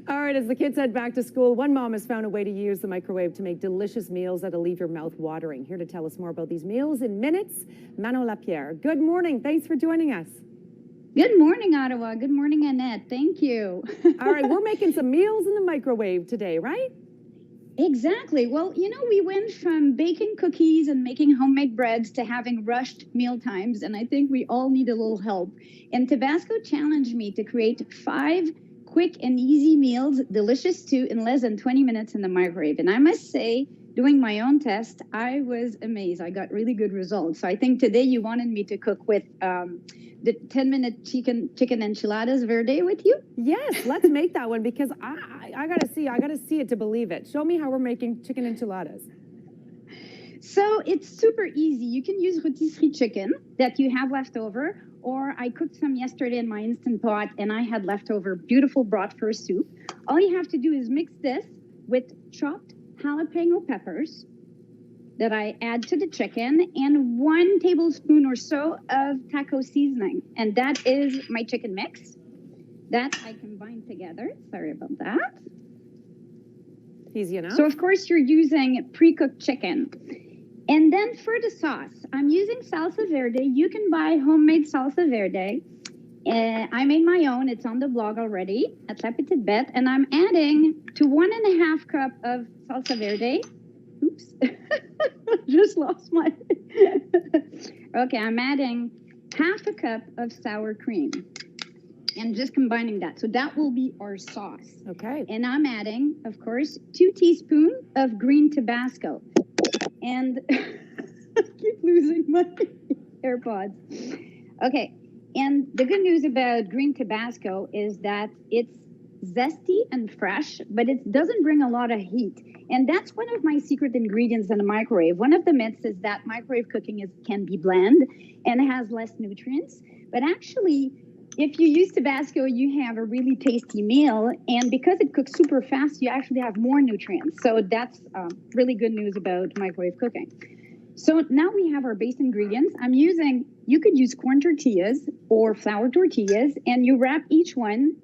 All right, as the kids head back to school, one mom has found a way to use the microwave to make delicious meals that'll leave your mouth watering. Here to tell us more about these meals in minutes, Manon Lapierre. Good morning. Thanks for joining us. Good morning, Ottawa. Good morning, Annette. Thank you. All right, we're making some meals in the microwave today, right? Exactly. Well, we went from baking cookies and making homemade breads to having rushed meal times, and I think we all need a little help. And Tabasco challenged me to create 5 quick and easy meals, delicious too, in less than 20 minutes in the microwave. And I must say, doing my own test, I was amazed. I got really good results. So I think today you wanted me to cook with the 10-minute chicken enchiladas verde with you? Yes, let's make that one because I gotta see it to believe it. Show me how we're making chicken enchiladas. So it's super easy. You can use rotisserie chicken that you have left over, or I cooked some yesterday in my Instant Pot and I had leftover beautiful bratwurst soup. All you have to do is mix this with chopped jalapeno peppers that I add to the chicken and 1 tablespoon or so of taco seasoning. And that is my chicken mix that I combine together. Sorry about that. Easy enough. So of course you're using pre-cooked chicken. And then for the sauce, I'm using salsa verde. You can buy homemade salsa verde. I made my own. It's on the blog already at La Petite Bette. And I'm adding to 1.5 cup of salsa verde. Oops, just lost my. Okay, I'm adding 1/2 cup of sour cream and just combining that. So that will be our sauce. Okay. And I'm adding, of course, 2 teaspoons of green Tabasco. And I keep losing my AirPods. Okay. And the good news about green Tabasco is that it's zesty and fresh, but it doesn't bring a lot of heat. And that's one of my secret ingredients in the microwave. One of the myths is that microwave cooking can be bland and has less nutrients. But actually, if you use Tabasco, you have a really tasty meal. And because it cooks super fast, you actually have more nutrients. So that's really good news about microwave cooking. So now we have our base ingredients. You could use corn tortillas or flour tortillas, and you wrap each one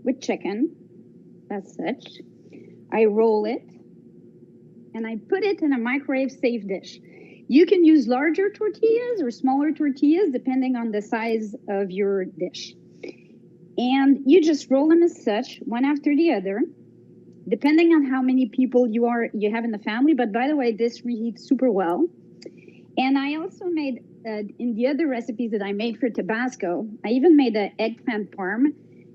with chicken, as such. I roll it, and I put it in a microwave-safe dish. You can use larger tortillas or smaller tortillas, depending on the size of your dish. And you just roll them as such, one after the other, depending on how many people you have in the family. But by the way, this reheats super well. And I also made, in the other recipes that I made for Tabasco, I even made an eggplant parm.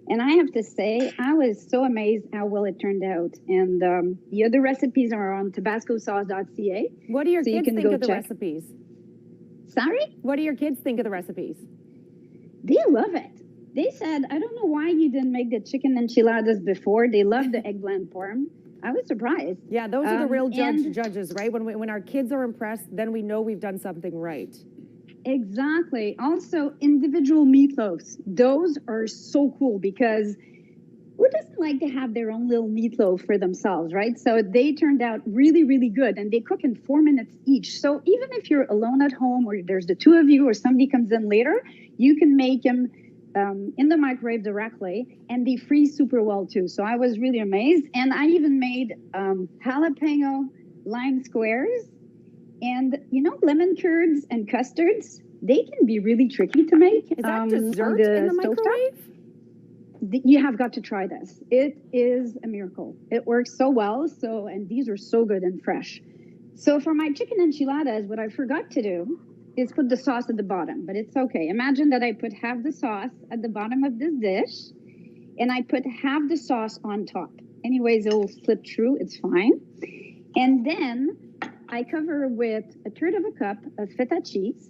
And I have to say, I was so amazed how well it turned out. And the other recipes are on tabascosauce.ca. What do your kids think of the recipes? Sorry? What do your kids think of the recipes? They love it. They said, I don't know why you didn't make the chicken enchiladas before. They love the eggplant parm. I was surprised. Yeah, those are the real judges, right? When our kids are impressed, then we know we've done something right. Exactly. Also, individual meatloaves. Those are so cool because who doesn't like to have their own little meatloaf for themselves, right? So they turned out really, really good, and they cook in 4 minutes each. So even if you're alone at home or there's the 2 of you or somebody comes in later, you can make them in the microwave directly, and they freeze super well too. So I was really amazed. And I even made jalapeno lime squares. And lemon curds and custards, they can be really tricky to make. Is that dessert in the microwave? You have got to try this. It is a miracle. It works so well. And these are so good and fresh. So for my chicken enchiladas, what I forgot to do is put the sauce at the bottom, but it's okay. Imagine that I put half the sauce at the bottom of this dish, and I put half the sauce on top. Anyways, it will slip through. It's fine. And then I cover with 1/3 of a cup of feta cheese.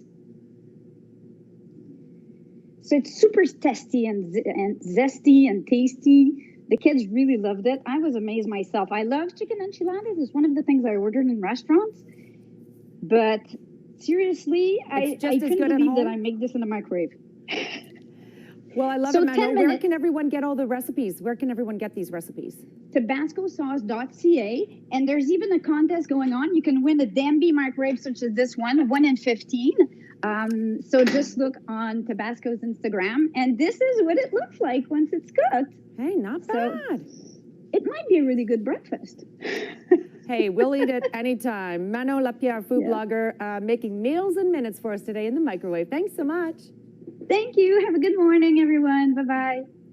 So it's super tasty and zesty and tasty. The kids really loved it. I was amazed myself. I love chicken enchiladas. It's one of the things I ordered in restaurants. But seriously, I couldn't believe that I make this in the microwave. Well, I love it, Manon. Where can everyone get all the recipes? Where can everyone get these recipes? Tabascosauce.ca, and there's even a contest going on. You can win a Danby Microwave such as this one, 1 in 15. So just look on Tabasco's Instagram, and this is what it looks like once it's cooked. Hey, not bad. it might be a really good breakfast. Hey, we'll eat it anytime. Manon Lapierre, food blogger, making meals in minutes for us today in the microwave. Thanks so much. Thank you. Have a good morning, everyone. Bye-bye.